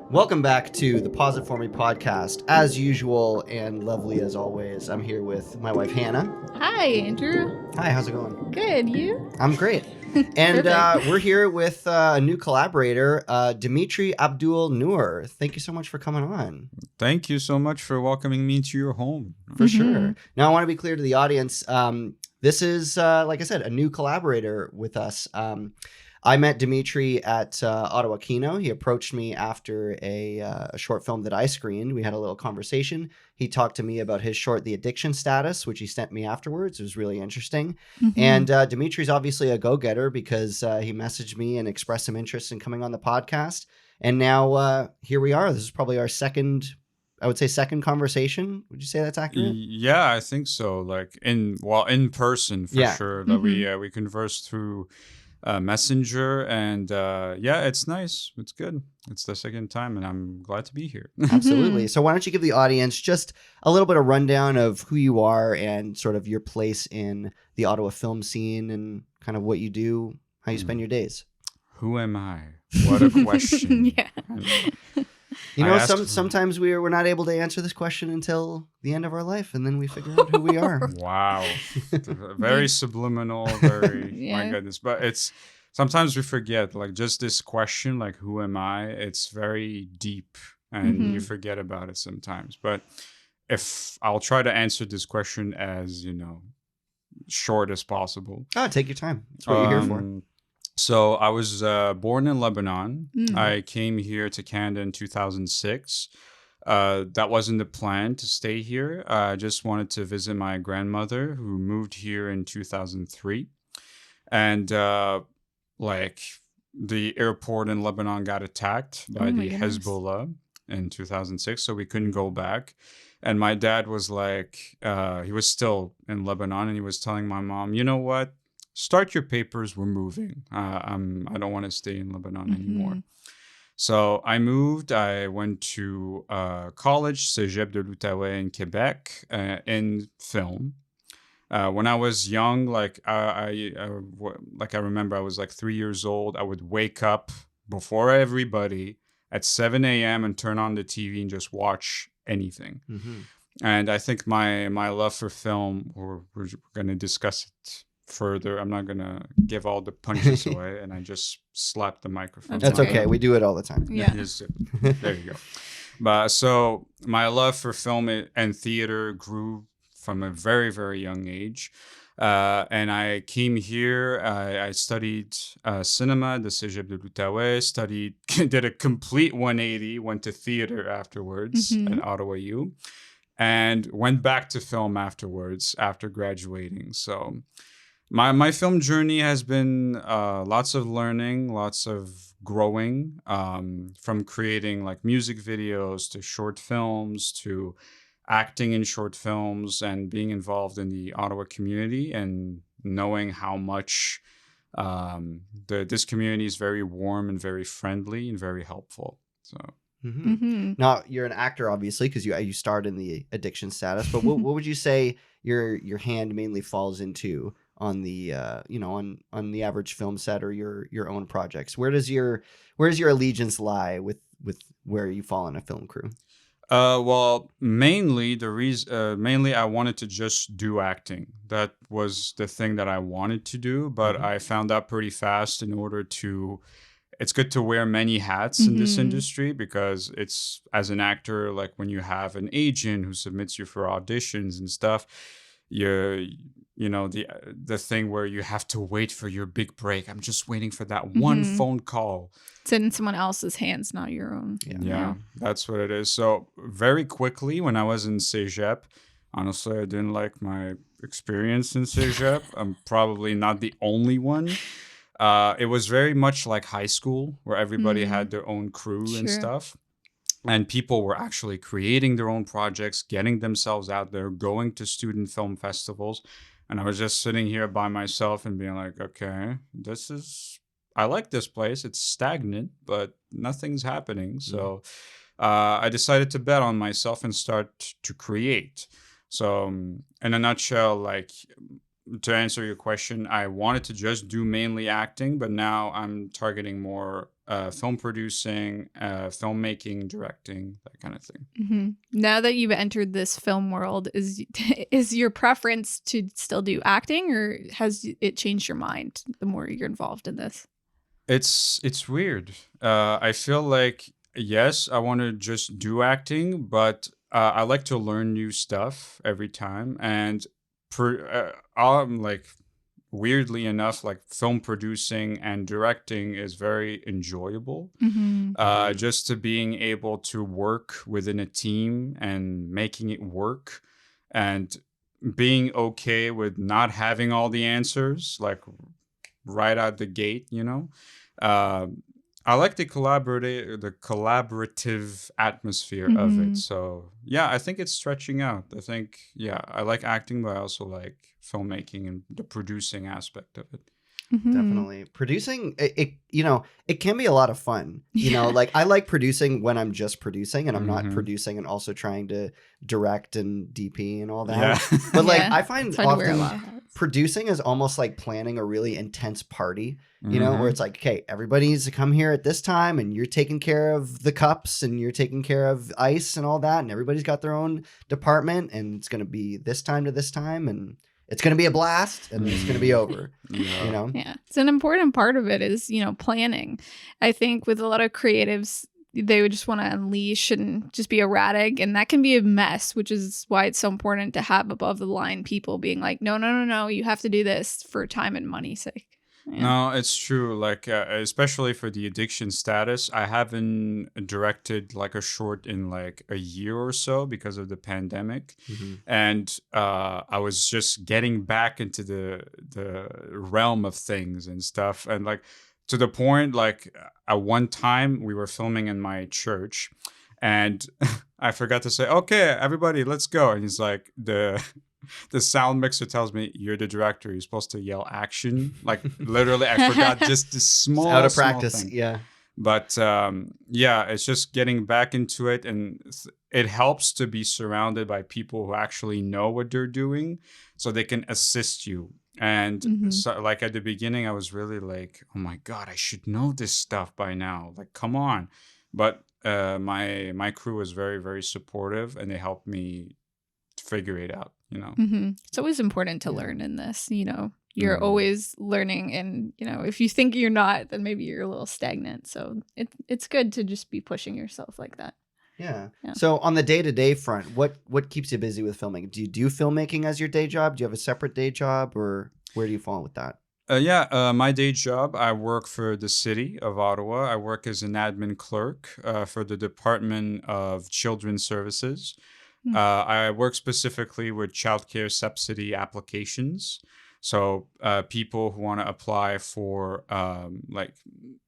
Welcome back to the Pause It For Me podcast. As usual and lovely as always, I'm here with my wife, Hannah. Hi, Andrew. Hi, how's it going? Good, you? I'm great. And we're here with a new collaborator, Dimitri, Abdul, Nour. Thank you so much for coming on. Thank you so much for welcoming me to your home. For sure. Now, I want to be clear to the audience. This is, like I said, a new collaborator with us. I met Dimitri at Ottawa Kino. He approached me after a short film that I screened. We had a little conversation. He talked to me about his short, The Addiction Status, which he sent me afterwards. It was really interesting. And Dimitri's obviously a go-getter because he messaged me and expressed some interest in coming on the podcast. And now here we are. This is probably our second conversation. Would you say that's accurate? Yeah, I think so. Like in person for sure. That we conversed through Messenger, and it's nice. It's good. It's the second time, and I'm glad to be here. Absolutely. So why don't you give the audience just a little bit of rundown of who you are and sort of your place in the Ottawa film scene and kind of what you do, how you spend your days. Who am I? What a question. Yeah. You know, sometimes we're not able to answer this question until the end of our life, and then we figure out who we are. Wow. Very subliminal, very, my goodness. But it's, sometimes we forget, like just this question, like, who am I? It's very deep, and you forget about it sometimes. But if I'll try to answer this question as, short as possible. Take your time. That's what you're here for. So I was born in Lebanon. I came here to Canada in 2006. That wasn't the plan to stay here. I just wanted to visit my grandmother who moved here in 2003. And the airport in Lebanon got attacked by the Hezbollah in 2006. So we couldn't go back. And my dad was like, he was still in Lebanon, and he was telling my mom, you know what? Start your papers, we're moving. I don't want to stay in Lebanon anymore. So I moved. I went to college, Cégep de l'Outaouais in Quebec, in film. When I was young, I remember I was like 3 years old. I would wake up before everybody at 7 a.m. and turn on the TV and just watch anything. And I think my love for film, we're going to discuss it further. I'm not gonna give all the punches away, and I just slapped the microphone. That's okay. We do it all the time. Yeah. There you go. But so my love for film and theater grew from a very, very young age. And I came here. I studied cinema at the Cégep de l'Outaouais, did a complete 180, went to theater afterwards at Ottawa U, and went back to film afterwards after graduating. So my film journey has been lots of learning, lots of growing, from creating like music videos to short films to acting in short films and being involved in the Ottawa community and knowing how much this community is very warm and very friendly and very helpful. So. Now, you're an actor, obviously, because you starred in The Addiction Status. But what would you say your hand mainly falls into on the on the average film set or your own projects? Where's your allegiance lie with where you fall in a film crew? Well, mainly I wanted to just do acting. That was the thing that I wanted to do, but I found out pretty fast it's good to wear many hats in this industry, because it's, as an actor, like when you have an agent who submits you for auditions and stuff, the thing where you have to wait for your big break. I'm just waiting for that one phone call. It's in someone else's hands, not your own. Yeah, that's what it is. So very quickly, when I was in Cégep, honestly, I didn't like my experience in Cégep. I'm probably not the only one. It was very much like high school, where everybody had their own crew and stuff. And people were actually creating their own projects, getting themselves out there, going to student film festivals. And I was just sitting here by myself and being like, okay, I like this place. It's stagnant, but nothing's happening. So I decided to bet on myself and start to create. So in a nutshell, like to answer your question, I wanted to just do mainly acting, but now I'm targeting more film producing, filmmaking, directing, that kind of thing. Now that you've entered this film world, is your preference to still do acting, or has it changed your mind the more you're involved in this? It's weird. I feel like yes, I want to just do acting, but I like to learn new stuff every time, and I'm like weirdly enough, like film producing and directing is very enjoyable. Just to being able to work within a team and making it work, and being okay with not having all the answers, like right out the gate, you know. Uh, I like the collaborative atmosphere of it. So yeah, I think it's stretching out. I think I like acting, but I also like filmmaking and the producing aspect of it. Definitely. Producing, it can be a lot of fun. Like I like producing when I'm just producing and I'm not producing and also trying to direct and DP and all that. Yeah. But like I find often often producing is almost like planning a really intense party, where it's like, okay, everybody needs to come here at this time and you're taking care of the cups and you're taking care of ice and all that. And everybody's got their own department and it's going to be this time to this time and it's going to be a blast and it's going to be over, Yeah. It's an important part of it is, planning. I think with a lot of creatives, they would just want to unleash and just be erratic. And that can be a mess, which is why it's so important to have above the line people being like, no, you have to do this for time and money's sake. Yeah. No, it's true. Like, especially for the addiction status, I haven't directed like a short in like a year or so because of the pandemic, and I was just getting back into the realm of things and stuff, and like to the point, like at one time we were filming in my church, and I forgot to say, okay, everybody, let's go, and he's like the sound mixer tells me, you're the director, you're supposed to yell action. Like literally I forgot just this small out of practice thing. Yeah, but it's just getting back into it, and it helps to be surrounded by people who actually know what they're doing so they can assist you. And so like at the beginning I was really like, oh my god, I should know this stuff by now, like come on. But my crew was very, very supportive and they helped me figure it out. It's always important to learn in this. You're always learning, and if you think you're not, then maybe you're a little stagnant. So it's good to just be pushing yourself like that. Yeah. So on the day-to-day front, what keeps you busy with filming? Do you do filmmaking as your day job? Do you have a separate day job, or where do you fall with that? My day job, I work for the city of Ottawa. I work as an admin clerk for the Department of Children's Services. I work specifically with childcare subsidy applications. So people who want to apply for, like,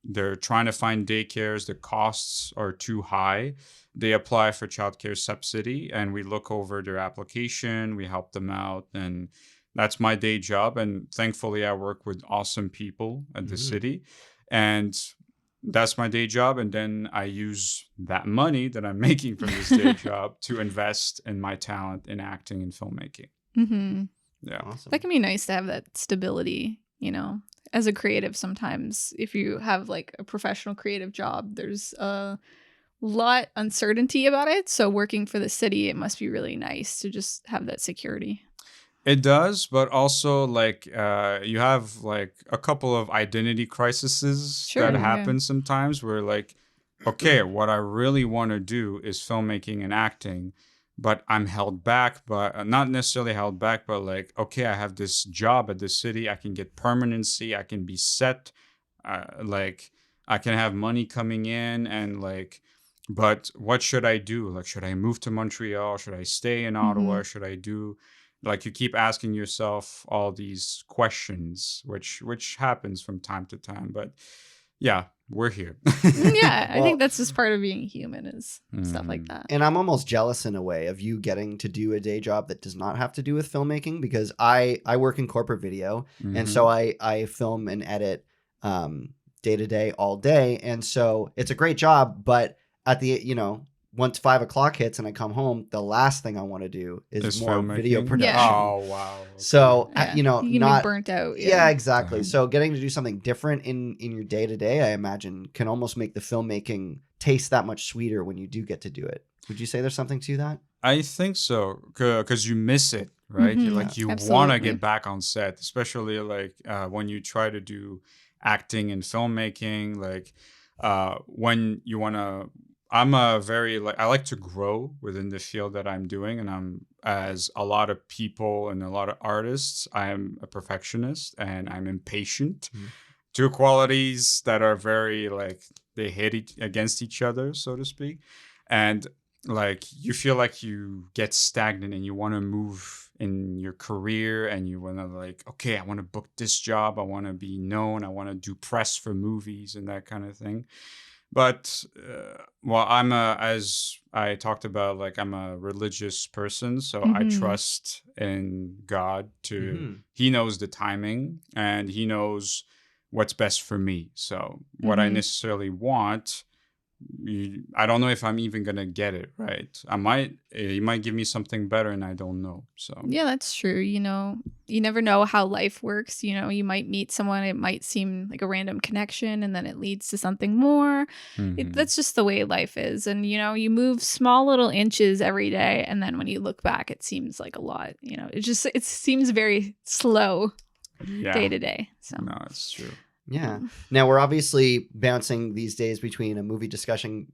they're trying to find daycares, the costs are too high. They apply for childcare subsidy, and we look over their application, we help them out, and that's my day job. And thankfully, I work with awesome people at the city, and that's my day job. And then I use that money that I'm making from this day job to invest in my talent in acting and filmmaking. Yeah. Awesome. That can be nice to have that stability, as a creative. Sometimes if you have like a professional creative job, there's a lot uncertainty about it. So working for the city, it must be really nice to just have that security. It does, but also like you have like a couple of identity crises that happen sometimes where like, okay, what I really want to do is filmmaking and acting, but I'm held back, but not necessarily held back, but like, okay, I have this job at the city, I can get permanency, I can be set, like I can have money coming in, and like, but what should I do? Like, should I move to Montreal? Should I stay in Ottawa? Should I do, like, you keep asking yourself all these questions, which happens from time to time, but yeah, we're here. I think that's just part of being human, is stuff like that. And I'm almost jealous in a way of you getting to do a day job that does not have to do with filmmaking, because I work in corporate video, and so I film and edit day to day all day, and so it's a great job. But at the once 5 o'clock hits and I come home, the last thing I want to do is This more video filmmaking? production. Oh wow. Okay. So Yeah. you know, you can not be burnt out. yeah, exactly. Uh-huh. So getting to do something different in your day to day, I imagine, can almost make the filmmaking taste that much sweeter when you do get to do it. Would you say there's something to that? I think so, because you miss it, right? Mhm. Like you want to Absolutely. get back on set, especially like when you try to do acting and filmmaking. Like when you want to. I'm a very like I like to grow within the field that I'm doing, and I'm as a lot of people and a lot of artists. I'm a perfectionist and I'm impatient. Mhm. Two qualities that are very like they hit against each other, so to speak, and like you feel like you get stagnant and you want to move in your career and you want to like okay, I want to book this job, I want to be known, I want to do press for movies and that kind of thing. But well, I'm a as I talked about, like I'm a religious person, so I Mhm. trust in God to Hmm. he knows the timing and he knows what's best for me. So what I Mhm. necessarily want, I don't know if I'm even gonna get it right. I might. He might give me something better, and I don't know. So Yeah, that's true. You know, you never know how life works. You know, you might meet someone, it might seem like a random connection, and then it leads to something more. Mhm. That's just the way life is. And, you know, you move small little inches every day. And then when you look back, it seems like a lot. You know, it seems very slow day yeah, to day. So, no, it's true. Yeah. Now we're obviously bouncing these days between a movie discussion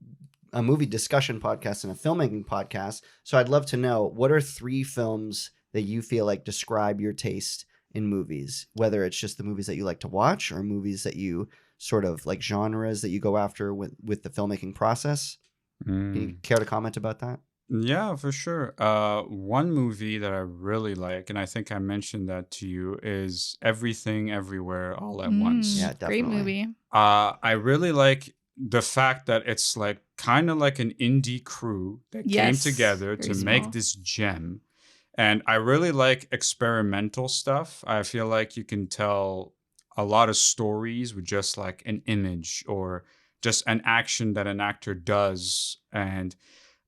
podcast and a filmmaking podcast. So I'd love to know, what are 3 films that you feel like describe your taste in movies, whether it's just the movies that you like to watch or movies that you sort of like genres that you go after with the filmmaking process. Can you Mm. care to comment about that? Yeah, for sure. One movie that I really like, and I think I mentioned that to you, is Everything Everywhere All at Once. Yeah, great definitely. movie. I really like the fact that it's like kind of like an indie crew that came Yes, together very to make small. this gem. And I really like experimental stuff. I feel like you can tell a lot of stories with just like an image or just an action that an actor does. And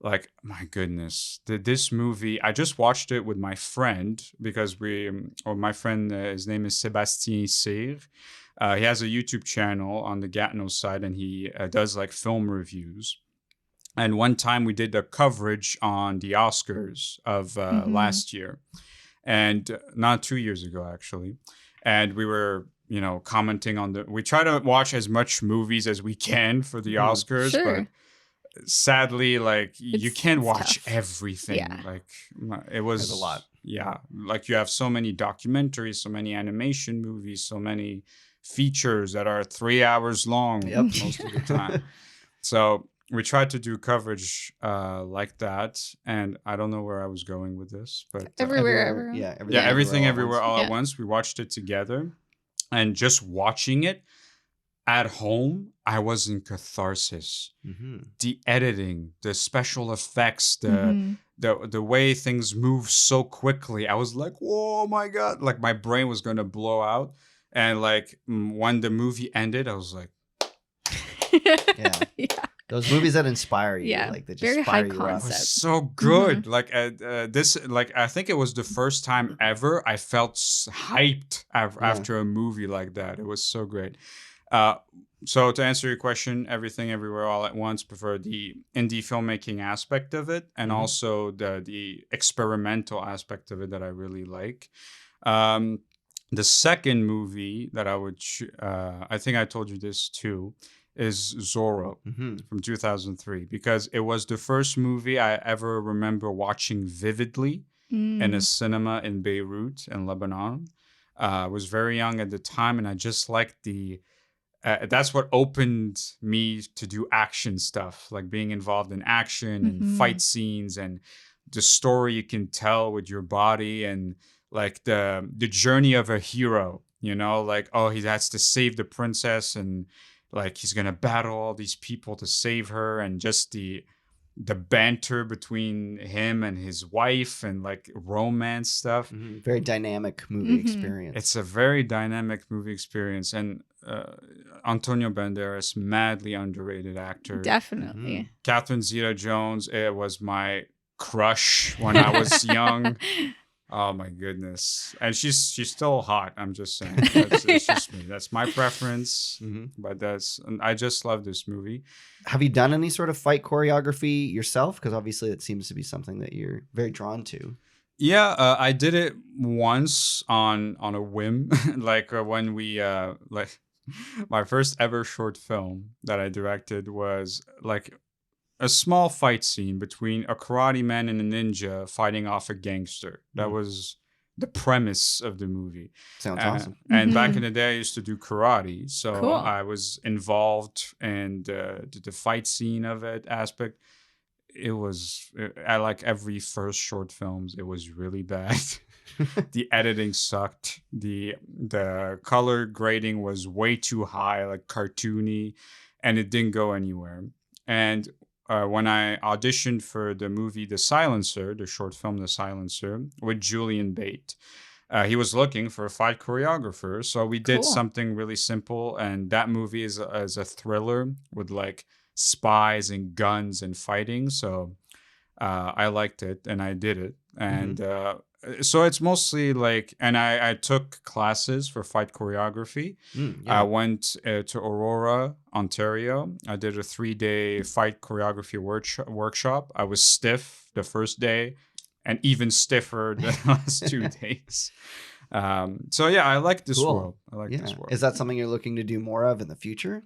like, my goodness, this movie, I just watched it with my friend because or my friend, his name is Sébastien Cyr. He has a YouTube channel on the Gatineau side and he does like film reviews. And one time we did a coverage on the Oscars of last year, and not 2 years ago, actually. And we were, you know, commenting on we try to watch as much movies as we can for the Mhm. Oscars, but Sure. sadly, like you can't It's watch tough. everything. Yeah. Like it was There's a lot. Yeah, like you have so many documentaries, so many animation movies, so many features that are 3 hours long Yep. most of the time. So we tried to do coverage like that, and I don't know where I was going with this, but Everywhere. Yeah, yeah, Everything all at Everywhere once. All at Yeah. Once. We watched it together, and just watching it at home, I was in catharsis. Mhm. The editing, the special effects, Mhm. the way things move so quickly, I was like, "Whoa, my god!" Like my brain was gonna blow out. And like when the movie ended, I was like, Yeah. Yeah. Those movies that inspire you, Yeah, like they just very high fire you up. it was concept. so good. Like this, like I think it was the first time ever I felt hyped after a movie like that. It was so great. Uh, so to answer your question, Everything Everywhere All at Once, prefer the indie filmmaking aspect of it, and Mhm. also the experimental aspect of it that I really like. Um, the second movie that I would, I think I told you this too, is Zorro Mhm. from 2003, because it was the first movie I ever remember watching vividly in a Mm. cinema in Beirut in Lebanon. I was very young at the time, and I just liked that's what opened me to do action stuff, like being involved in action and fight Mhm. scenes and the story you can tell with your body and like the journey of a hero, you know, like oh, he has to save the princess and like he's gonna battle all these people to save her, and just the banter between him and his wife and like romance stuff. Mhm. Very dynamic movie Mhm. experience. It's a very dynamic movie experience, and Antonio Banderas, madly underrated actor. Definitely. Catherine Zeta-Jones, it was my crush when I was young. Oh my goodness, and she's still hot. I'm just saying. It's just me. That's my preference. But I just love this movie. Have you done any sort of fight choreography yourself? Because obviously it seems to be something that you're very drawn to. Yeah, I did it once on a whim, like when we like my first ever short film that I directed was like a small fight scene between a karate man and a ninja fighting off a gangster. That was the premise of the movie. Sounds awesome. And back in the day, I used to do karate, so Cool. I was involved in the fight scene of it aspect. It was, I like every first short films, it was really bad. The editing sucked. The color grading was way too high, like cartoony, and it didn't go anywhere. And when I auditioned for the movie The Silencer, the short film The Silencer, with Julian Bate, he was looking for a fight choreographer. So we did something really simple. And that movie is a thriller with like spies and guns and fighting. So I liked it and I did it. And so it's mostly like, and I took classes for fight choreography. I went to Aurora, Ontario. I did a 3-day fight choreography workshop. I was stiff the first day and even stiffer the last 2 days. So yeah, I like this world. I like this world. Is that something you're looking to do more of in the future?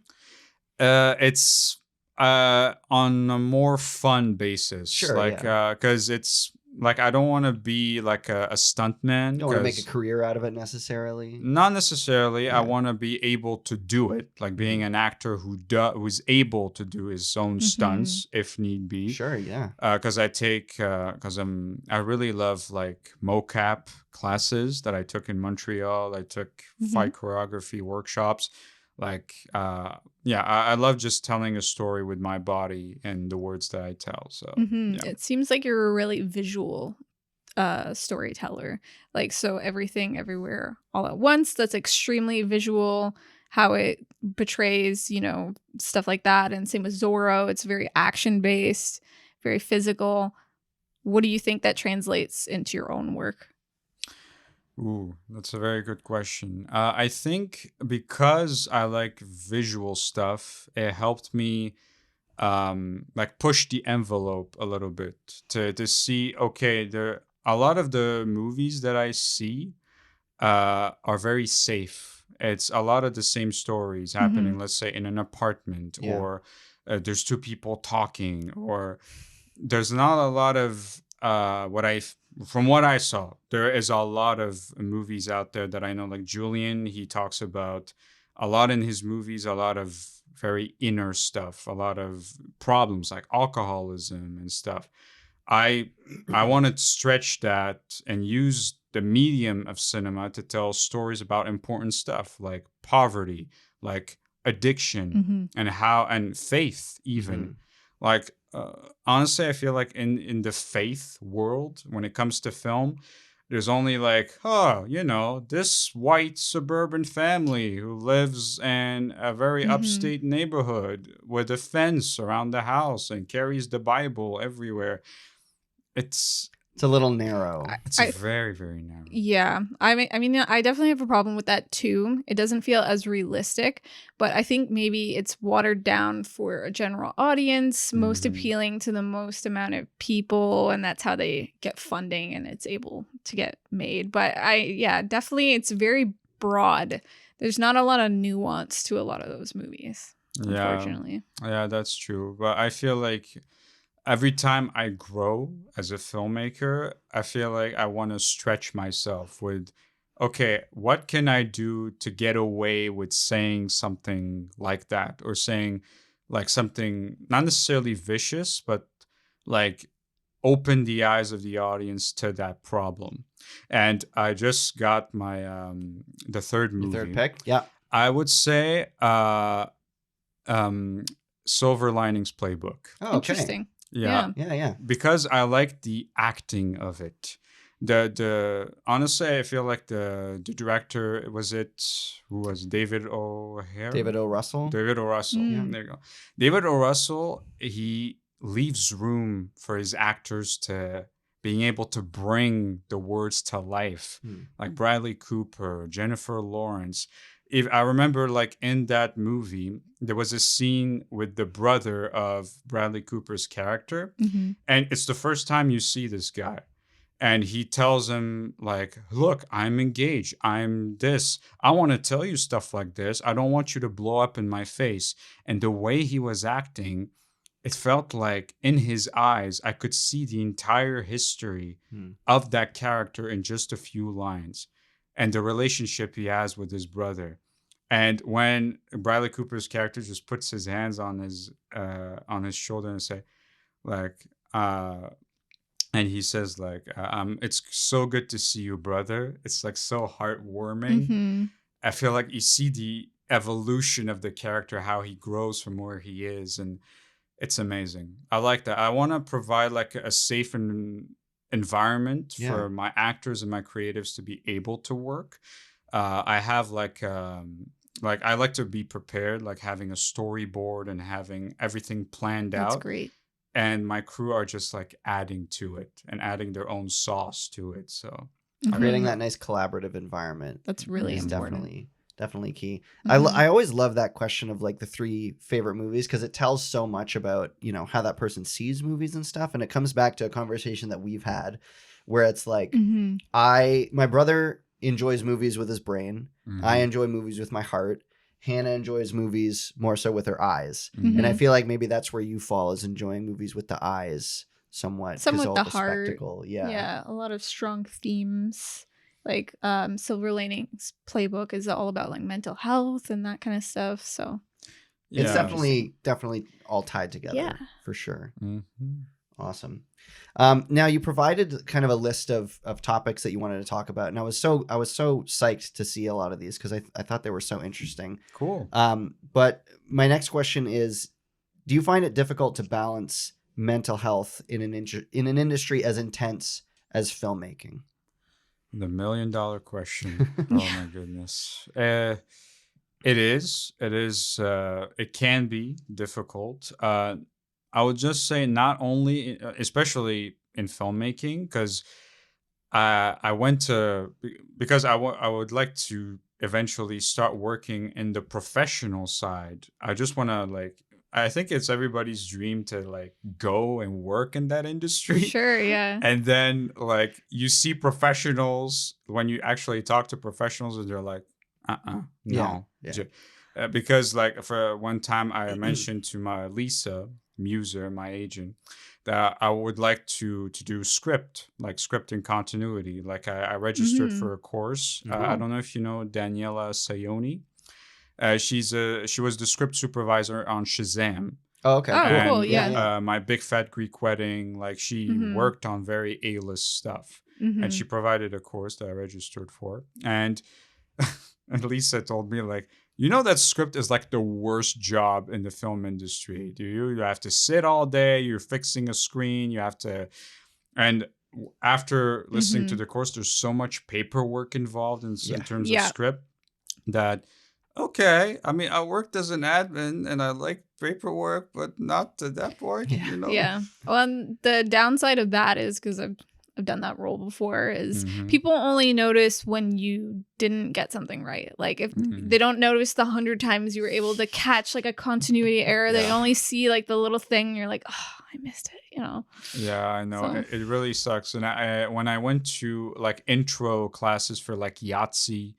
It's on a more fun basis. Sure, like because it's like I don't want to be like a stuntman. You don't want to make a career out of it necessarily. Not necessarily. I want to be able to do it, like being an actor who's able to do his own stunts if need be. Sure, yeah. Because I really love like mocap classes that I took in Montreal. I took fight choreography workshops. Like, I love just telling a story with my body and the words that I tell. So It seems like you're a really visual storyteller. Like, so everything, everywhere, all at once, that's extremely visual, how it portrays, stuff like that. And same with Zorro, it's very action-based, very physical. What do you think that translates into your own work? Ooh, that's a very good question. I think because I like visual stuff, it helped me like push the envelope a little bit to see, okay, a lot of the movies that I see are very safe. It's a lot of the same stories happening, let's say in an apartment or there's 2 people talking, or there's not a lot of from what I saw, there is a lot of movies out there that I know, like Julian, he talks about a lot in his movies, a lot of very inner stuff, a lot of problems like alcoholism and stuff. I want to stretch that and use the medium of cinema to tell stories about important stuff like poverty, like addiction, and faith even. Like, honestly, I feel like in the faith world, when it comes to film, there's only like, this white suburban family who lives in a very upstate neighborhood with a fence around the house and carries the Bible everywhere. It's a little narrow. It's very, very narrow. Yeah. I mean, I definitely have a problem with that too. It doesn't feel as realistic, but I think maybe it's watered down for a general audience, most appealing to the most amount of people, and that's how they get funding and it's able to get made. But definitely it's very broad. There's not a lot of nuance to a lot of those movies, unfortunately. Yeah, that's true. But I feel like every time I grow as a filmmaker, I feel like I want to stretch myself with, okay, what can I do to get away with saying something like that, or saying like something not necessarily vicious, but like open the eyes of the audience to that problem. And I just got my the third movie. Your third pick? Yeah. I would say Silver Linings Playbook. Oh, okay. Interesting. Yeah. Yeah. Because I like the acting of it. The honestly, I feel like the director, was it, who was David O'Hare? David O. Russell. David O. Russell. Mm. There you go. David O. Russell, he leaves room for his actors to being able to bring the words to life. Like Bradley Cooper, Jennifer Lawrence. If I remember, like in that movie, there was a scene with the brother of Bradley Cooper's character, and it's the first time you see this guy. And he tells him, like, look, I'm engaged. I'm this. I want to tell you stuff like this. I don't want you to blow up in my face. And the way he was acting, it felt like in his eyes, I could see the entire history of that character in just a few lines and the relationship he has with his brother. And when Bradley Cooper's character just puts his hands on his shoulder and say, like, and he says, like, it's so good to see you, brother. It's like so heartwarming. I feel like you see the evolution of the character, how he grows from where he is. And it's amazing. I like that. I want to provide like a safe environment for my actors and my creatives to be able to work. I have like I like to be prepared, like having a storyboard and having everything planned out. That's great. And my crew are just like adding to it and adding their own sauce to it. So creating that nice collaborative environment. That's really is important. definitely key. I always love that question of like the 3 favorite movies, because it tells so much about, you know, how that person sees movies and stuff. And it comes back to a conversation that we've had where it's like, my brother enjoys movies with his brain. I enjoy movies with my heart. Hannah enjoys movies more so with her eyes. And I feel like maybe that's where you fall, is enjoying movies with the eyes somewhat. Some with all the heart. Spectacle. Yeah, a lot of strong themes. Like Silver Linings Playbook is all about like mental health and that kind of stuff. So it's definitely all tied together for sure. Awesome. Now you provided kind of a list of topics that you wanted to talk about, and I was so psyched to see a lot of these because I thought they were so interesting. Cool. But my next question is, do you find it difficult to balance mental health in an industry as intense as filmmaking? The $1 million question. Oh my goodness. It is. It can be difficult. I would just say not only, especially in filmmaking, because I went to, because I would like to eventually start working in the professional side. I just want to like, I think it's everybody's dream to like go and work in that industry. Sure, yeah. And then like you see professionals, when you actually talk to professionals, and they're like, no. Yeah. Because like for one time I mentioned to my Lisa Muser, my agent, that I would like to do script and continuity. Like I registered for a course. I don't know if you know Daniela Sayoni. She was the script supervisor on Shazam. Oh, okay. Oh, cool. Yeah. My Big Fat Greek Wedding. Like she worked on very A-list stuff, and she provided a course that I registered for. And Lisa told me, like, you know, that script is like the worst job in the film industry. You have to sit all day. You're fixing a screen. You have to, and after listening to the course, there's so much paperwork involved in terms of script that. Okay, I mean, I worked as an admin and I like paperwork, but not to that point, you know? Yeah. Well, and the downside of that is, because I've done that role before, is people only notice when you didn't get something right. Like if they don't notice the 100 times you were able to catch like a continuity error, they only see like the little thing. You're like, oh, I missed it, you know? Yeah, I know. So. It really sucks. And when I went to like intro classes for like Yahtzee,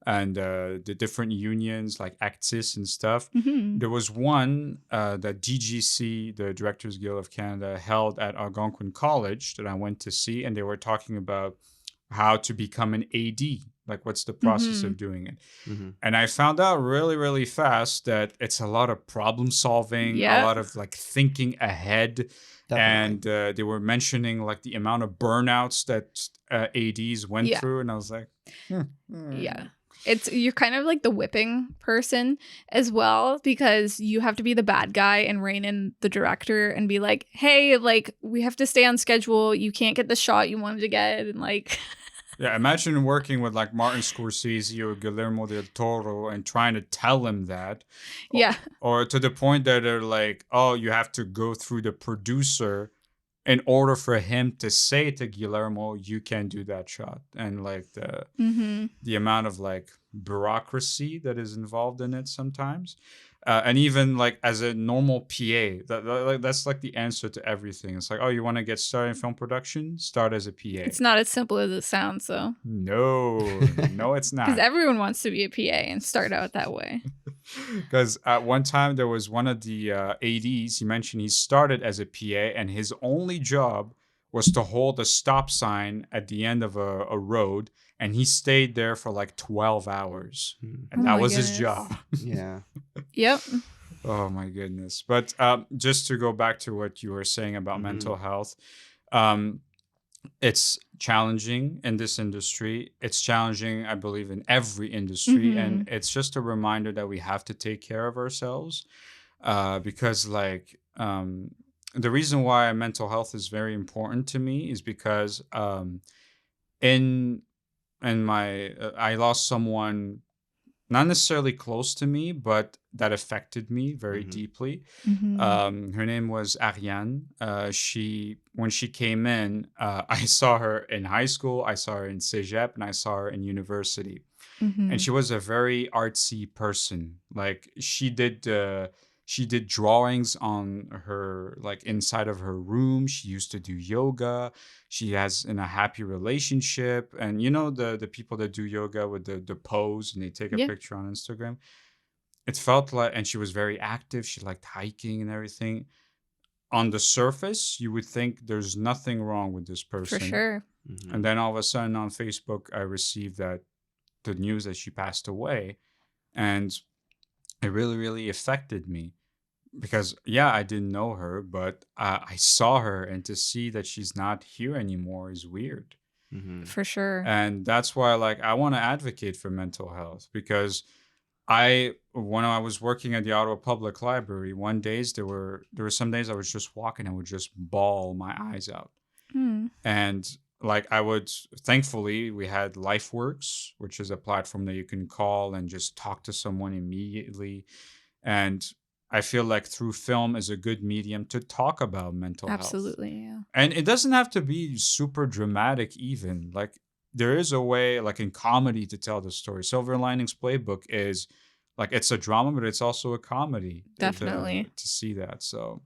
and the different unions like Actis and stuff. There was one that DGC, the Directors Guild of Canada, held at Algonquin College that I went to see, and they were talking about how to become an AD, like what's the process of doing it. And I found out really, really fast that it's a lot of problem solving, a lot of like thinking ahead. Definitely. And they were mentioning like the amount of burnouts that ADs went through, and I was like, yeah. You're kind of like the whipping person as well, because you have to be the bad guy and rein in the director and be like, hey, like we have to stay on schedule. You can't get the shot you wanted to get, and like. Yeah, imagine working with like Martin Scorsese or Guillermo del Toro and trying to tell him that. Yeah. Or to the point that they're like, oh, you have to go through the producer in order for him to say to Guillermo, you can do that shot. And like the amount of like bureaucracy that is involved in it sometimes. And even like as a normal PA, that's like the answer to everything. It's like, oh, you want to get started in film production? Start as a PA. It's not as simple as it sounds, though. No, it's not. Because everyone wants to be a PA and start out that way. Because at one time there was one of the ADs. He mentioned he started as a PA, and his only job was to hold a stop sign at the end of a road, and he stayed there for like 12 hours, and that was his job. Yeah. Yep. Oh my goodness. But just to go back to what you were saying about mental health, it's challenging in this industry. It's challenging, I believe, in every industry. And it's just a reminder that we have to take care of ourselves, because like the reason why mental health is very important to me is because in my I lost someone not necessarily close to me, but that affected me very deeply. Her name was Ariane. When she came in, I saw her in high school, I saw her in Cégep, and I saw her in university. And she was a very artsy person. Like she did drawings on her, like inside of her room. She used to do yoga. She has in a happy relationship. And you know, the people that do yoga with the pose and they take a picture on Instagram. It felt like, and she was very active. She liked hiking and everything. On the surface, you would think there's nothing wrong with this person. For sure. And then all of a sudden on Facebook, I received the news that she passed away. And it really, really affected me. Because, yeah, I didn't know her, but I saw her, and to see that she's not here anymore is weird. For sure. And that's why, like, I want to advocate for mental health, because when I was working at the Ottawa Public Library, there were some days I was just walking and would just bawl my eyes out. And like thankfully we had LifeWorks, which is a platform that you can call and just talk to someone immediately. And I feel like through film is a good medium to talk about mental health. Absolutely, yeah. And it doesn't have to be super dramatic even. Like there is a way, like in comedy, to tell the story. Silver Linings Playbook is like, it's a drama, but it's also a comedy. Definitely. To see that. So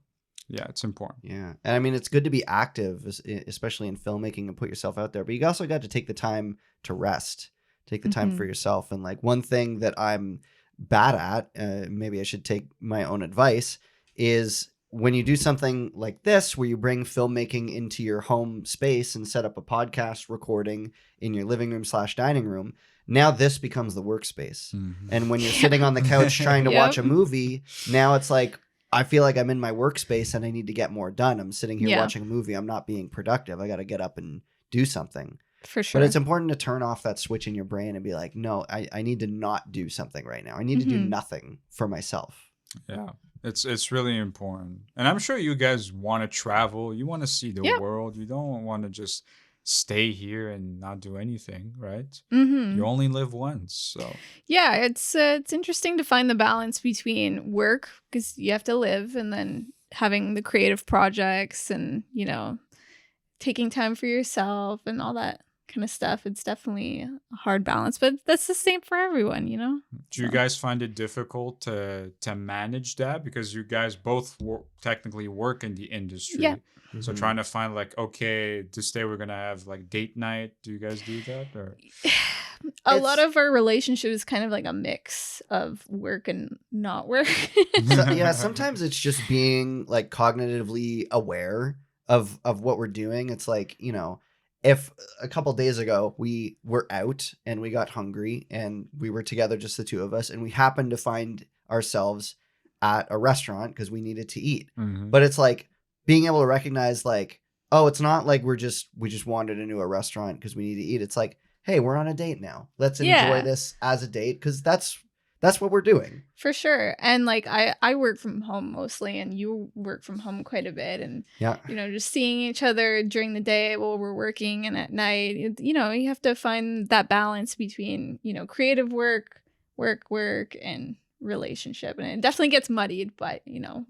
yeah, it's important. Yeah. And I mean, it's good to be active, especially in filmmaking, and put yourself out there. But you also got to take the time to rest, take the time for yourself. And like one thing that I'm bad at, maybe I should take my own advice, is when you do something like this, where you bring filmmaking into your home space and set up a podcast recording in your living room / dining room, now this becomes the workspace. And when you're sitting on the couch trying to watch a movie, now it's like, I feel like I'm in my workspace and I need to get more done. I'm sitting here watching a movie. I'm not being productive. I got to get up and do something. For sure. But it's important to turn off that switch in your brain and be like, no, I need to not do something right now. I need to do nothing for myself. Yeah, it's really important. And I'm sure you guys want to travel. You want to see the world. You don't want to just stay here and not do anything, right? You only live once. So yeah, it's interesting to find the balance between work, because you have to live, and then having the creative projects and, you know, taking time for yourself and all that kind of stuff. It's definitely a hard balance, but that's the same for everyone, you know? Do you guys find it difficult to manage that? Because you guys both technically work in the industry. Yeah. So trying to find like, okay, this day we're going to have like date night. Do you guys do that? Or a lot of our relationship is kind of like a mix of work and not work. Yeah, sometimes it's just being like cognitively aware of what we're doing. It's like, you know, if a couple days ago we were out and we got hungry and we were together, just the two of us, and we happened to find ourselves at a restaurant because we needed to eat. But it's like being able to recognize like, oh, it's not like we just wandered into a restaurant because we need to eat. It's like, hey, we're on a date now. Let's enjoy Yeah. this as a date, because that's what we're doing. For sure. And like I work from home mostly, and you work from home quite a bit, and Yeah. just seeing each other during the day while we're working and at night, you have to find that balance between, creative work, and relationship. And it definitely gets muddied, but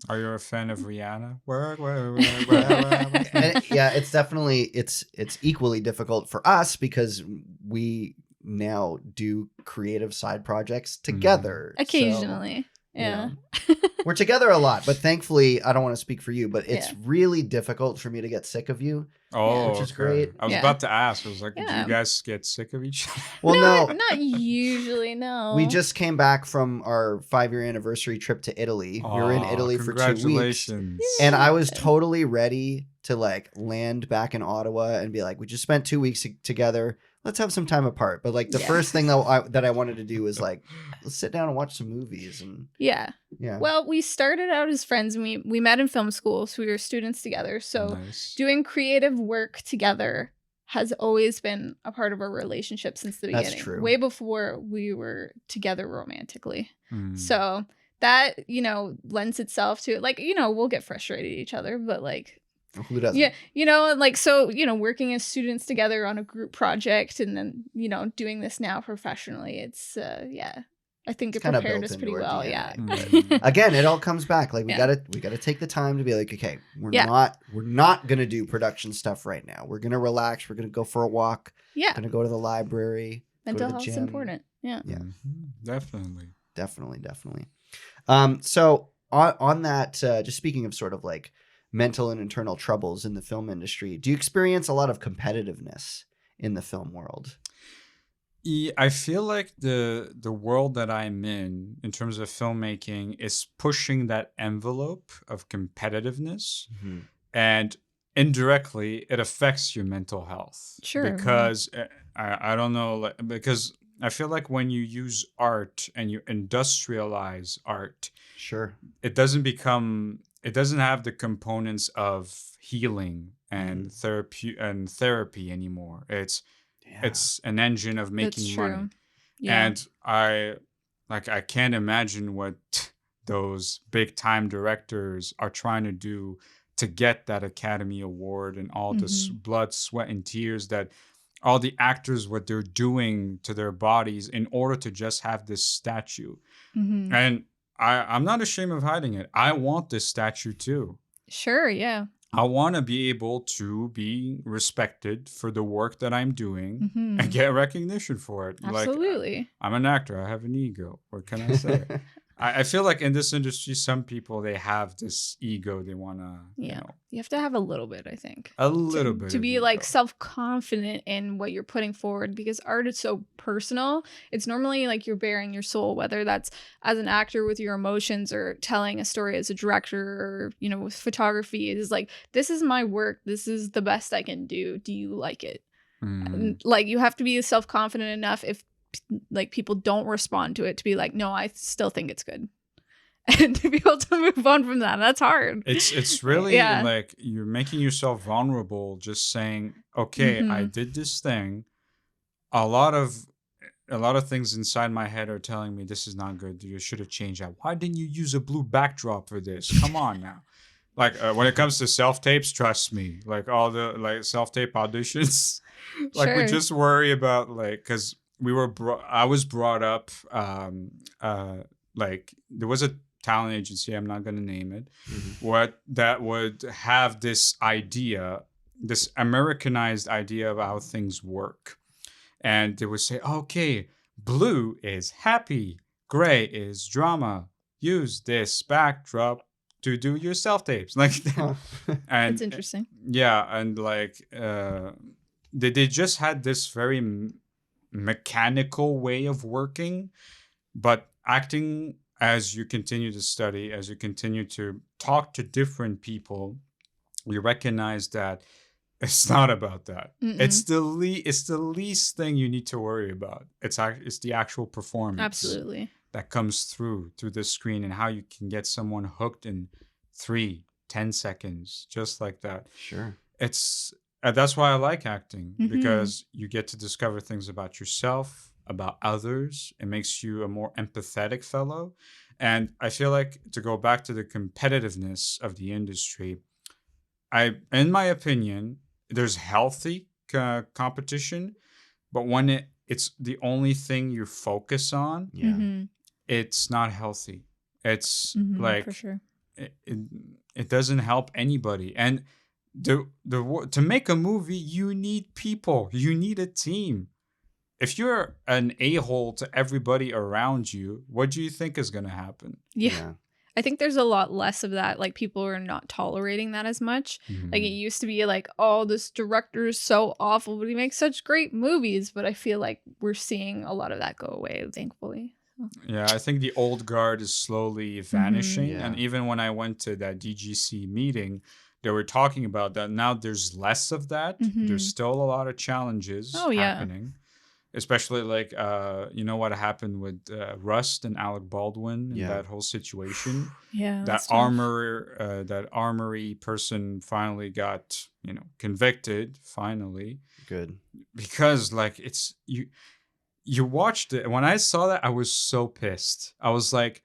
Are you a fan of Rihanna? Work, work, work, work, work. And yeah, it's definitely it's equally difficult for us because we now do creative side projects together. So, occasionally. Yeah. we're together a lot, but thankfully, I don't want to speak for you, but it's Yeah. really difficult for me to get sick of you. Oh, Which is okay. great. I was Yeah. about to ask. I was like, do Yeah. you guys get sick of each other? Well, no, Not usually, no. we just came back from our 5-year anniversary trip to Italy. We were in Aw, Italy for 2 weeks. congratulations. And I was totally ready to like land back in Ottawa and be like, we just spent 2 weeks together. Let's have some time apart. But like the Yeah. first thing that I wanted to do was like, let's sit down and watch some movies. And Yeah. yeah. Well, we started out as friends, and we met in film school, so we were students together. So Nice. doing creative work together has always been a part of our relationship since the That's beginning. true. Way before we were together romantically. Mm. So that, lends itself to like, we'll get frustrated at each other, but like Who doesn't? yeah, like so, working as students together on a group project, and then, doing this now professionally, it's I think It's it kinda prepared built us into pretty our well. DNA. Yeah. Mm. Again, it all comes back. Like we Yeah. gotta take the time to be like, okay, we're Yeah. not gonna do production stuff right now. We're gonna relax. We're gonna go for a walk. Yeah. Gonna go to the library. Mental go to the health's gym. important. Yeah. Yeah. Mhm. Definitely. Definitely. So on that, just speaking of sort of like mental and internal troubles in the film industry, do you experience a lot of competitiveness in the film world? I feel like the world that I'm in terms of filmmaking, is pushing that envelope of competitiveness, and indirectly it affects your mental health. Sure, yeah. Because I don't know, like, because I feel like when you use art and you industrialize art, Sure. it doesn't have the components of healing and therapy anymore. It's an engine of That's making true. money. Yeah. And I can't imagine what those big time directors are trying to do to get that Academy Award, and all this blood, sweat, and tears that all the actors, what they're doing to their bodies in order to just have this statue. Mhm. And I'm not ashamed of hiding it. I want this statue too. Sure. Yeah. I want to be able to be respected for the work that I'm doing Mhm. and get recognition for it. Absolutely. Like, I'm an actor. I have an ego. What can I say? I feel like in this industry, some people, they have this ego. They want to, Yeah. You have to have a little bit, I think. a little bit To of be like ego. self-confident in what you're putting forward, because art is so personal. It's normally like you're bearing your soul, whether that's as an actor with your emotions, or telling a story as a director, or with photography. It is like, this is my work, this is the best I can do you like it? Mm. And, like, you have to be self-confident enough, if like people don't respond to it, to be like, no, I still think it's good. And to be able to move on from that, that's hard. It's really Yeah. like you're making yourself vulnerable, just saying, okay, I Mhm. did this thing. A lot of things inside my head are telling me this is not good. You should have changed that. Why didn't you use a blue backdrop for this? Come on now. Like when it comes to self-tapes, trust me, like all the like self-tape auditions, like we Sure. just worry about, like, because I was brought up, like there was a talent agency, I'm not going to name it, that would have this idea, this Americanized idea of how things work. And they would say, okay, blue is happy, gray is drama. Use this backdrop to do your self-tapes. Like, and It's interesting. yeah, and like they just had this very mechanical way of working. But acting, as you continue to study, as you continue to talk to different people, you recognize that it's not about that. Mm-mm. It's the least thing you need to worry about. It's the actual performance. Absolutely. That comes through the screen, and how you can get someone hooked in 3-10 seconds, just like that. Sure. It's That's why I like acting, Mhm. because you get to discover things about yourself, about others. It makes you a more empathetic fellow. And I feel like, to go back to the competitiveness of the industry, in my opinion, there's healthy competition, but when it's the only thing you focus on, Yeah. it's not healthy. It's For like sure. it, it doesn't help anybody. And to make a movie, you need people. You need a team. If you're an a-hole to everybody around you, what do you think is going to happen? Yeah. I think there's a lot less of that. Like, people are not tolerating that as much. Like, it used to be like, oh, this director is so awful, but he makes such great movies. But I feel like we're seeing a lot of that go away, thankfully. Yeah, I think the old guard is slowly vanishing. Yeah. And even when I went to that DGC meeting, they were talking about that. Now there's less of that. There's still a lot of challenges Oh, yeah. happening. Especially like, you know what happened with Rust and Alec Baldwin and that whole situation. Yeah. That armory person finally got, convicted, finally. Good. Because like, you watched it. When I saw that, I was so pissed. I was like,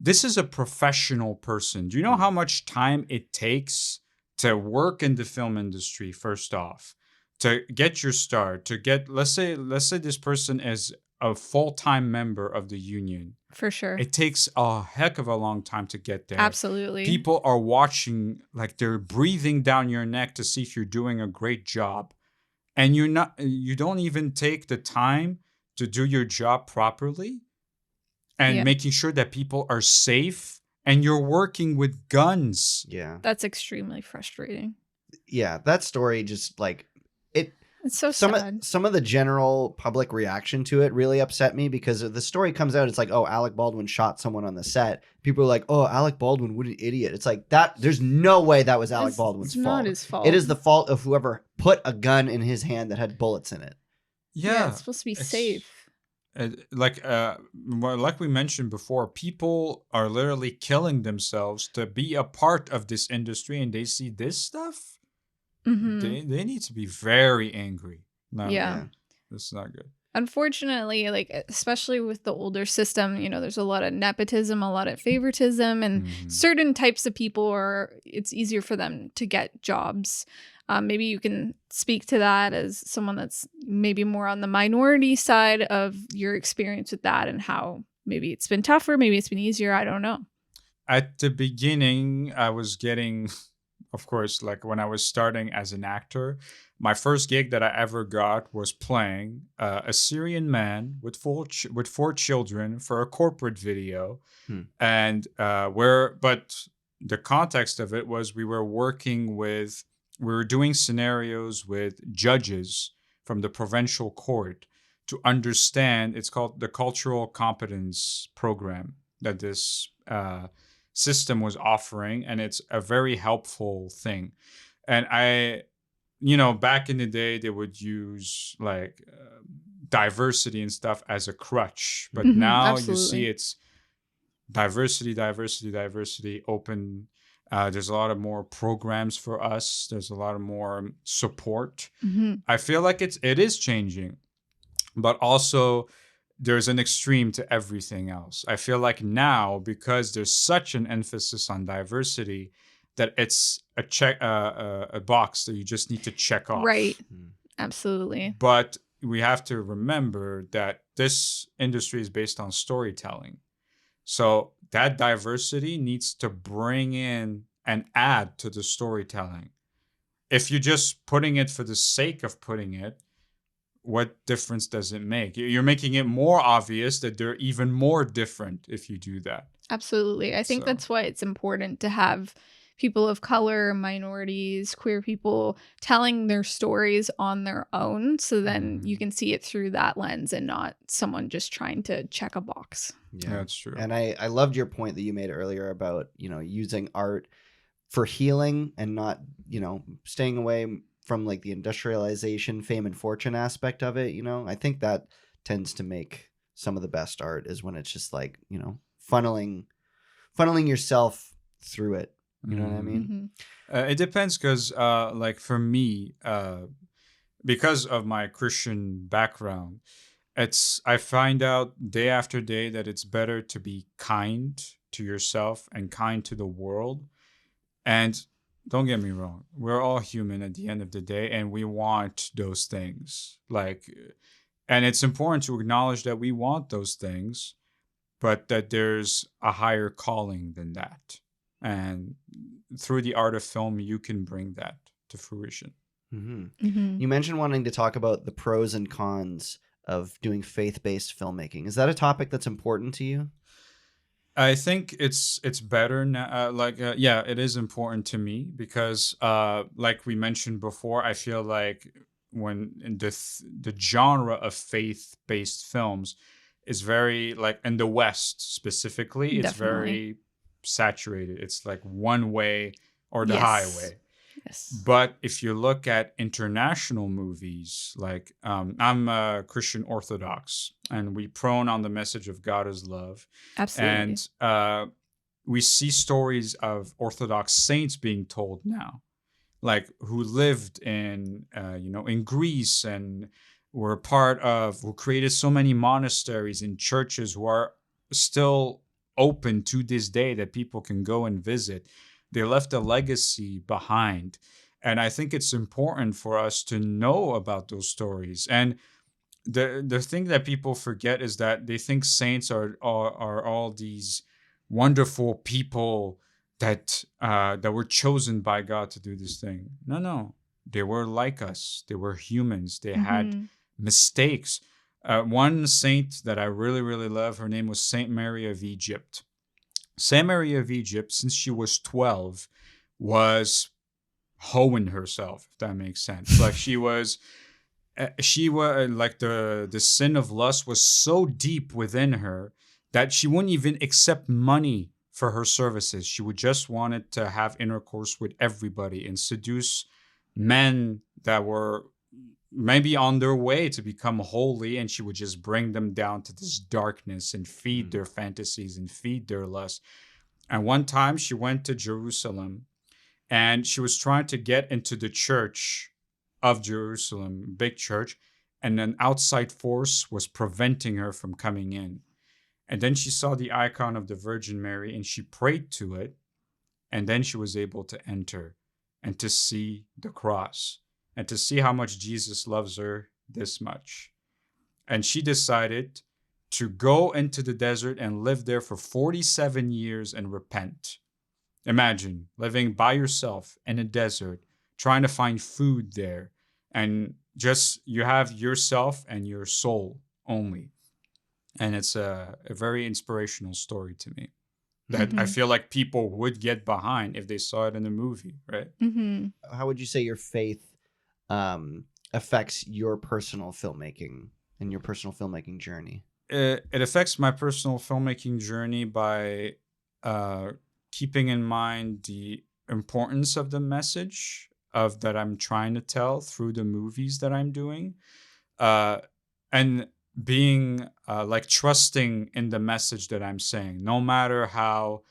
this is a professional person. Do you know how much time it takes to work in the film industry, first off? To get your start, to get, let's say this person is a full-time member of the union. For sure. It takes a heck of a long time to get there. Absolutely. People are watching, like they're breathing down your neck to see if you're doing a great job. And you don't even take the time to do your job properly and making sure that people are safe, and you're working with guns. Yeah. That's extremely frustrating. Yeah, that story just like it's so sad. Some of the general public reaction to it really upset me, because the story comes out, it's like, oh, Alec Baldwin shot someone on the set. People are like, oh, Alec Baldwin, what an idiot. It's like, that there's no way that was Alec Baldwin's fault. It's not his fault. It is the fault of whoever put a gun in his hand that had bullets in it. Yeah, it's supposed to be safe. Like we mentioned before, people are literally killing themselves to be a part of this industry, and they see this stuff. They need to be very angry. No, this is not good. Unfortunately, like, especially with the older system, there's a lot of nepotism, a lot of favoritism, and certain types of people it's easier for them to get jobs. Maybe you can speak to that as someone that's maybe more on the minority side of your experience with that, and how maybe it's been tougher, maybe it's been easier. I don't know. At the beginning, I was getting, of course, like when I was starting as an actor, my first gig that I ever got was playing a Syrian man with four children for a corporate video. And but the context of it was we were doing scenarios with judges from the provincial court to understand. It's called the Cultural Competence Program that this system was offering, and it's a very helpful thing. And back in the day, they would use like diversity and stuff as a crutch, but now absolutely. you see it's diversity, open. There's a lot of more programs for us. There's a lot of more support. I feel like it is changing, but also there's an extreme to everything else. I feel like now, because there's such an emphasis on diversity, that it's a box that you just need to check off. Right. Absolutely. But we have to remember that this industry is based on storytelling. So that diversity needs to bring in and add to the storytelling. If you're just putting it for the sake of putting it, what difference does it make? You're making it more obvious that they're even more different if you do that. Absolutely. I think that's why it's important to have people of color, minorities, queer people telling their stories on their own, so then you can see it through that lens and not someone just trying to check a box. Yeah, that's true. And I loved your point that you made earlier about, using art for healing and not, staying away from like the industrialization, fame and fortune aspect of it. I think that tends to make some of the best art, is when it's just like, funneling yourself through it. You know what I mean? It depends because, like for me, because of my Christian background, I find out day after day that it's better to be kind to yourself and kind to the world. And don't get me wrong, we're all human at the end of the day, and we want those things. And it's important to acknowledge that we want those things, but that there's a higher calling than that. And through the art of film, you can bring that to fruition. You mentioned wanting to talk about the pros and cons of doing faith-based filmmaking. Is that a topic that's important to you? I think it's better now. Yeah, it is important to me because, like we mentioned before, I feel like when in the genre of faith-based films is very, like in the West specifically, it's very saturated. It's like one way or the highway. Yes. But if you look at international movies, like I'm a Christian Orthodox, and we prone on the message of God is love. Absolutely. And we see stories of Orthodox saints being told now, like who lived in in Greece and who created so many monasteries and churches who are still open to this day that people can go and visit. They left a legacy behind. And I think it's important for us to know about those stories. And the thing that people forget is that they think saints are all these wonderful people that were chosen by God to do this thing. No. They were like us. They were humans. They had mistakes. One saint that I really, really love, her name was Saint Mary of Egypt. Saint Mary of Egypt, since she was 12, was hoeing herself, if that makes sense. Like she was like the sin of lust was so deep within her that she wouldn't even accept money for her services. She would just wanted to have intercourse with everybody and seduce men that were maybe on their way to become holy, and she would just bring them down to this darkness and feed their fantasies and feed their lust. And one time she went to Jerusalem and she was trying to get into the church of Jerusalem, big church, and an outside force was preventing her from coming in. And then she saw the icon of the Virgin Mary and she prayed to it, and then she was able to enter and to see the cross and to see how much Jesus loves her this much. And she decided to go into the desert and live there for 47 years and repent. Imagine living by yourself in a desert, trying to find food there, and just you have yourself and your soul only. And it's a very inspirational story to me that I feel like people would get behind if they saw it in a movie, right? How would you say your faith affects your personal filmmaking and your personal filmmaking journey? It affects my personal filmmaking journey by keeping in mind the importance of the message of that I'm trying to tell through the movies that I'm doing, and being like trusting in the message that I'm saying, no matter how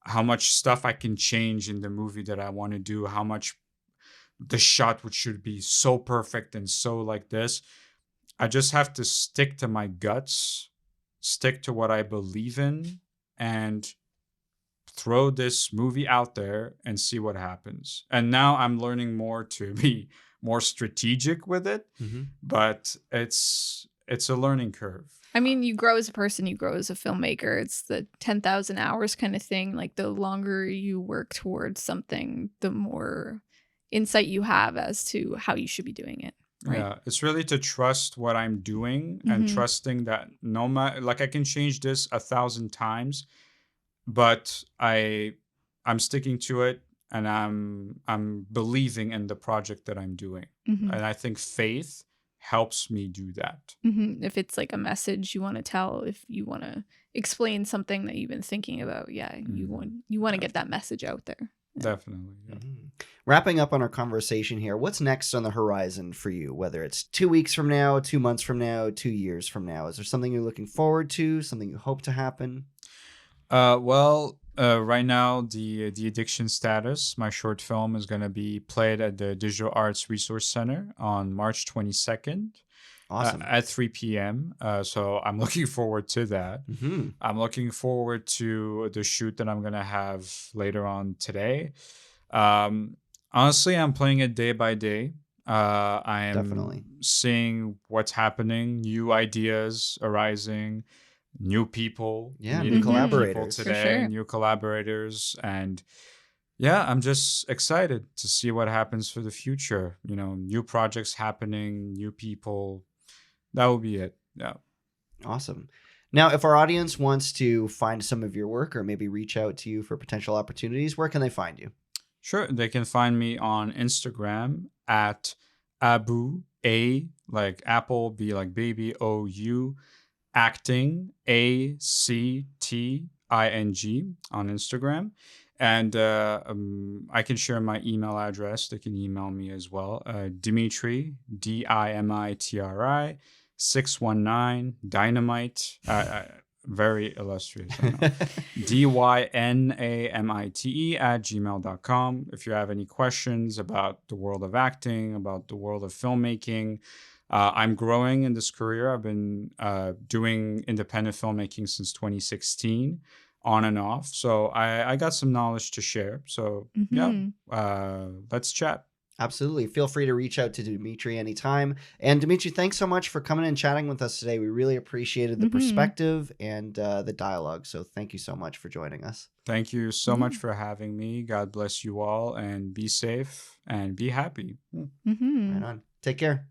much stuff I can change in the movie that I want to do, how much the shot which should be so perfect and so like this. I just have to stick to my guts, stick to what I believe in, and throw this movie out there and see what happens. And now I'm learning more to be more strategic with it, but it's a learning curve. I mean, you grow as a person, you grow as a filmmaker. It's the 10,000 hours kind of thing. Like the longer you work towards something, the more insight you have as to how you should be doing it. Right? Yeah, it's really to trust what I'm doing and trusting that no matter, like I can change this 1,000 times, but I'm sticking to it, and I'm believing in the project that I'm doing. And I think faith helps me do that. If it's like a message you want to tell, if you want to explain something that you've been thinking about, you want to get that message out there. Definitely. Yeah. Wrapping up on our conversation here, what's next on the horizon for you? Whether it's 2 weeks from now, 2 months from now, 2 years from now, is there something you're looking forward to? Something you hope to happen? Right right now, the Addiction Status, my short film, is going to be played at the Digital Arts Resource Center on March 22nd. Awesome. At 3 p.m. So I'm looking forward to that. Mm-hmm. I'm looking forward to the shoot that I'm going to have later on today. Honestly, I'm playing it day by day. I am Definitely seeing what's happening, new ideas arising, new people, Yeah, meeting new new people collaborators. For today, sure. new collaborators. And yeah, I'm just excited to see what happens for the future. New projects happening, new people. That will be it. Yeah. Awesome. Now, if our audience wants to find some of your work or maybe reach out to you for potential opportunities, where can they find you? Sure. They can find me on Instagram at Abu, A like Apple, B like baby, OU, acting, ACTING on Instagram. And I can share my email address. They can email me as well. Dimitri, DIMITRI, 619, Dynamite. Very illustrious. I know. dynamite@gmail.com. If you have any questions about the world of acting, about the world of filmmaking, I'm growing in this career. I've been doing independent filmmaking since 2016, on and off. So I got some knowledge to share. So yeah, let's chat. Absolutely. Feel free to reach out to Dimitri anytime. And Dimitri, thanks so much for coming and chatting with us today. We really appreciated the perspective and the dialogue. So thank you so much for joining us. Thank you so much for having me. God bless you all, and be safe and be happy. Right on. Take care.